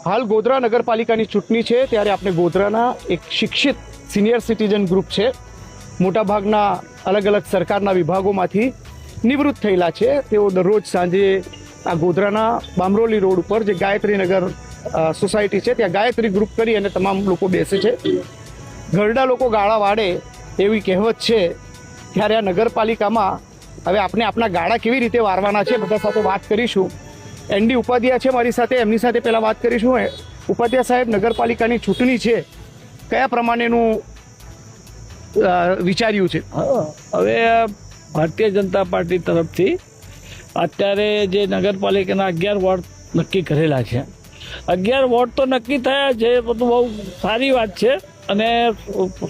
હાલ ગોધરા નગરપાલિકાની ચૂંટણી છે ત્યારે આપણે ગોધરાના એક શિક્ષિત સિનિયર સિટીઝન ગ્રુપ છે. મોટાભાગના અલગ અલગ સરકારના વિભાગોમાંથી નિવૃત્ત થયેલા છે. તેઓ દરરોજ સાંજે આ ગોધરાના બામરોલી રોડ ઉપર જે ગાયત્રીનગર સોસાયટી છે ત્યાં ગાયત્રી ગ્રુપ કરી અને તમામ લોકો બેસે છે. ઘરડા લોકો ગાળા વાળે એવી કહેવત છે. ત્યારે આ નગરપાલિકામાં હવે આપણે આપણા ગાળા કેવી રીતે વારવાના છે બધા સાથે વાત કરીશું. એનડી ઉપાધ્યાય છે મારી સાથે, એમની સાથે પહેલાં વાત કરીશું. ઉપાધ્યાય સાહેબ, નગરપાલિકાની ચૂંટણી છે, કયા પ્રમાણેનું વિચાર્યું છે? હવે ભારતીય જનતા પાર્ટી તરફથી અત્યારે જે નગરપાલિકાના 11 વોર્ડ નક્કી કરેલા છે. 11 વોર્ડ તો નક્કી થયા છે, બધું બહુ સારી વાત છે અને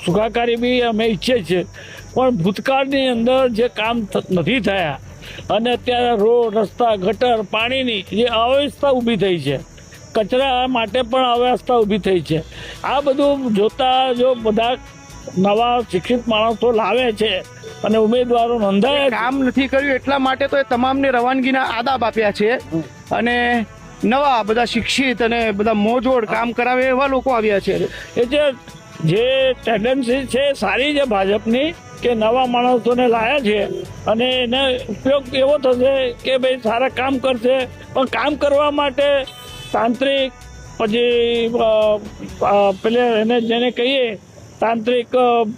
સુખાકારી બી અમે ઈચ્છીએ છીએ. પણ ભૂતકાળની અંદર જે કામ નથી થયા અને અત્યારે રોડ, રસ્તા, ગટર, પાણીની જે અવ્યવસ્થા ઊભી થઈ છે, કચરા માટે પણ અવ્યવસ્થા ઊભી થઈ છે. આ બધું જોતા જો બધા નવા શિક્ષિત માણસો લાવે છે અને ઉમેદવારો નોંધાયા છે. કામ નથી કર્યું એટલા માટે તો એ તમામને રવાનગીના આદાબ આપ્યા છે અને નવા બધા શિક્ષિત અને બધા મોજોડ કામ કરાવે એવા લોકો આવ્યા છે. એટલે જે ટેન્ડન્સી છે સારી છે ભાજપની કે નવા માણસોને લાયા છે અને એને ઉપયોગ એવો થશે કે ભાઈ સારા કામ કરશે. પણ કામ કરવા માટે તાંત્રિક પછી પેલે એને જેને કહીએ તાંત્રિક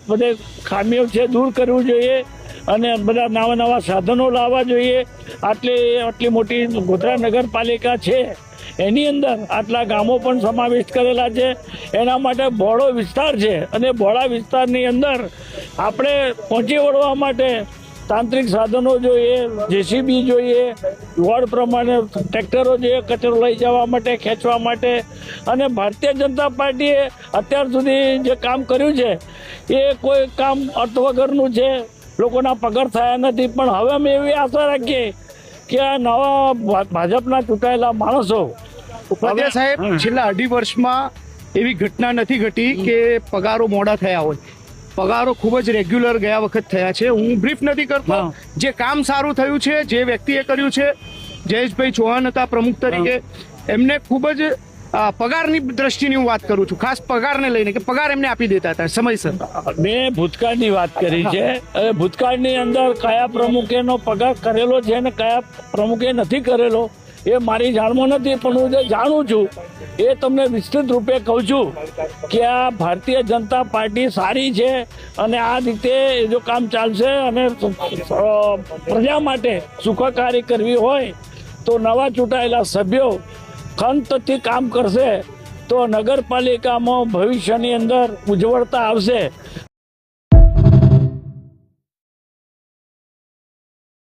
બધે ખામીઓ છે દૂર કરવું જોઈએ અને બધા નવા નવા સાધનો લાવવા જોઈએ. આટલી મોટી ગોધરા નગરપાલિકા છે એની અંદર આટલા ગામો પણ સમાવેશ કરેલા છે. એના માટે બહોળો વિસ્તાર છે અને બહોળા વિસ્તારની અંદર આપણે પહોંચી વળવા માટે તાંત્રિક સાધનો જોઈએ, જેસીબી જોઈએ, વોર્ડ પ્રમાણે ટ્રેક્ટરો જોઈએ કચરો લઈ જવા માટે, ખેંચવા માટે. અને ભારતીય જનતા પાર્ટીએ અત્યાર સુધી જે કામ કર્યું છે એ કોઈ કામ અર્થ વગરનું છે, લોકોના પગાર થયા નથી. પણ હવે અમે એવી આશા રાખીએ કે આ નવા ભાજપના ચૂંટાયેલા માણસો. ઉપાધ્યાય સાહેબ, છેલ્લા 2.5 વર્ષમાં એવી ઘટના નથી ઘટી કે પગારો મોડા થયા હોય. પગારો ખૂબ જ રેગ્યુલર ગયા વખત થયા છે. હું બ્રીફ નથી કરતો. જે કામ સારું થયું છે, જે વ્યક્તિએ કર્યું છે, જયેશભાઈ ચૌહાણ હતા પ્રમુખ તરીકે, એમને ખૂબ જ પગારની દ્રષ્ટિની હું વાત કરું છું, ખાસ પગારને લઈને કે પગાર એમને આપી દેતા હતા સમયસર. મેં ભૂતકાળની વાત કરી છે. હવે ભૂતકાળની અંદર કયા પ્રમુખેનો પગાર કરેલો છે અને કયા પ્રમુખે નથી કરેલો એ મારી જાણમાં નથી. પણ હું જે જાણું છું એ તમને વિસ્તૃત રૂપે કહું છું કે આ ભારતીય જનતા પાર્ટી સારી છે અને આ રીતે જો કામ ચાલશે અને પ્રજા માટે સુખાકારી કરવી હોય તો નવા ચૂંટાયેલા સભ્યો ખંતથી કામ કરશે તો નગરપાલિકામાં ભવિષ્યની અંદર ઉજ્જવળતા આવશે.